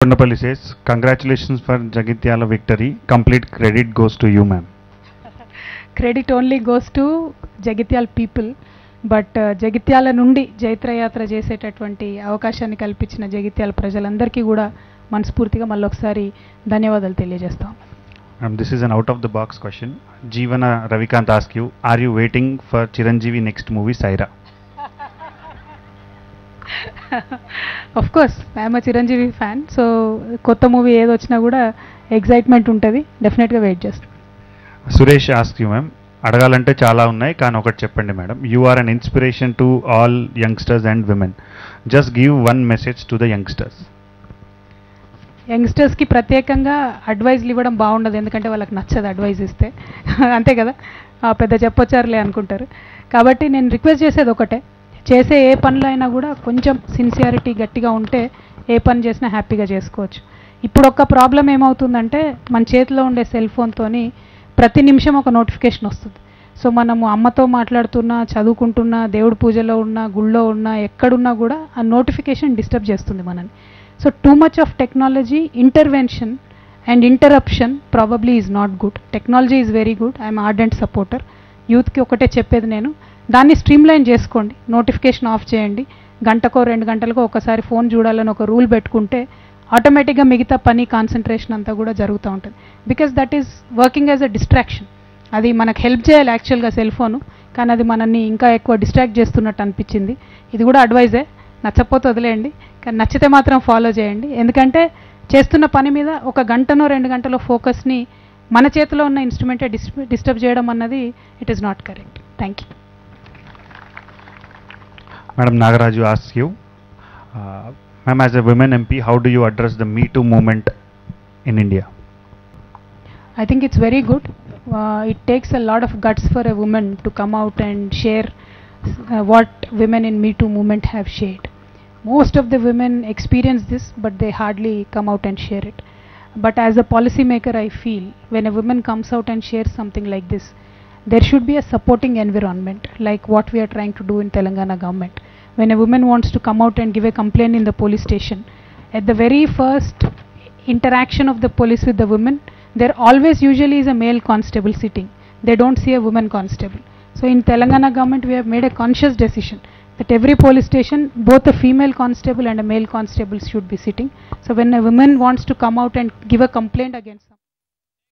Kondapalli says, congratulations for Jagityala victory. Complete credit goes to you, ma'am. Credit only goes to Jagtial people. But Jagtial నుండి జైత్రయాత్ర చేసేటటువంటి అవకాశాన్ని కల్పించిన జగిత్యాల ప్రజలందరికీ కూడా మనస్ఫూర్తిగా మళ్ళొకసారి ధన్యవాదాలు తెలియజేస్తాం. This is an out of the box question. Jeevana Ravikant asks you, are you waiting for Chiranjeevi next movie, Saira? Of course I'm a Chiranjeevi fan. So కొత్త మూవీ ఏది వచ్చినా కూడా ఎగ్జైట్మెంట్ ఉంటుంది, డెఫినెట్గా వెయిట్ చేస్తాం. సురేష్ ఆస్క్ యూ మ్యామ్, అడగాలంటే చాలా ఉన్నాయి కానీ ఒకటి చెప్పండి madam. You are an inspiration to all youngsters and women. Just give one message to the youngsters. యంగ్స్టర్స్కి ప్రత్యేకంగా అడ్వైజ్లు ఇవ్వడం బాగుండదు, ఎందుకంటే వాళ్ళకి నచ్చదు అడ్వైజ్ ఇస్తే. అంతే కదా, పెద్ద చెప్పొచ్చారులే అనుకుంటారు. కాబట్టి నేను రిక్వెస్ట్ చేసేది ఒకటే, చేసే ఏ పనులు అయినా కూడా కొంచెం సిన్సియారిటీ గట్టిగా ఉంటే ఏ పని చేసినా హ్యాపీగా చేసుకోవచ్చు. ఇప్పుడు ఒక ప్రాబ్లం ఏమవుతుందంటే, మన చేతిలో ఉండే సెల్ ఫోన్తోని ప్రతి నిమిషం ఒక నోటిఫికేషన్ వస్తుంది. సో మనము అమ్మతో మాట్లాడుతున్నా, చదువుకుంటున్నా, దేవుడి పూజలో ఉన్నా, గుళ్ళో ఉన్నా, ఎక్కడున్నా కూడా ఆ నోటిఫికేషన్ డిస్టర్బ్ చేస్తుంది మనని. So too much of technology intervention and interruption probably is not good. Technology is very good, I'm ardent supporter. యూత్కి ఒకటే చెప్పేది నేను, దాన్ని స్ట్రీమ్లైన్ చేసుకోండి. నోటిఫికేషన్ ఆఫ్ చేయండి, గంటకో 2 గంటలకో ఒకసారి ఫోన్ చూడాలని ఒక రూల్ పెట్టుకుంటే ఆటోమేటిక్గా మిగతా పని కాన్సన్ట్రేషన్ అంతా కూడా జరుగుతూ ఉంటుంది. Because that is working as a distraction. అది మనకు హెల్ప్ చేయాలి యాక్చువల్గా సెల్ ఫోను, కానీ అది మనల్ని ఇంకా ఎక్కువ డిస్ట్రాక్ట్ చేస్తున్నట్టు అనిపించింది. ఇది కూడా అడ్వైజే, నచ్చకపోతే వదిలేయండి, కానీ నచ్చితే మాత్రం ఫాలో చేయండి. ఎందుకంటే చేస్తున్న పని మీద ఒక గంటనో 2 గంటలో ఫోకస్ని మన చేతిలో ఉన్న ఇన్స్ట్రుమెంటే డిస్టర్బ్ చేయడం అన్నది it is not correct. Thank you. Madam Nagaraju asks you, ma'am, as a women MP, how do you address the Me Too movement in India? I think it's very good. It takes a lot of guts for a woman to come out and share what women in Me Too movement have shared. Most of the women experience this, but they hardly come out and share it. But as a policy maker, I feel when a woman comes out and shares something like this, there should be a supporting environment like what we are trying to do in Telangana government. When a woman wants to come out and give a complaint in the police station, at the very first interaction of the police with the woman, there always usually is a male constable sitting. They don't see a woman constable. So in Telangana government we have made a conscious decision that every police station both a female constable and a male constable should be sitting. So when a woman wants to come out and give a complaint against someone,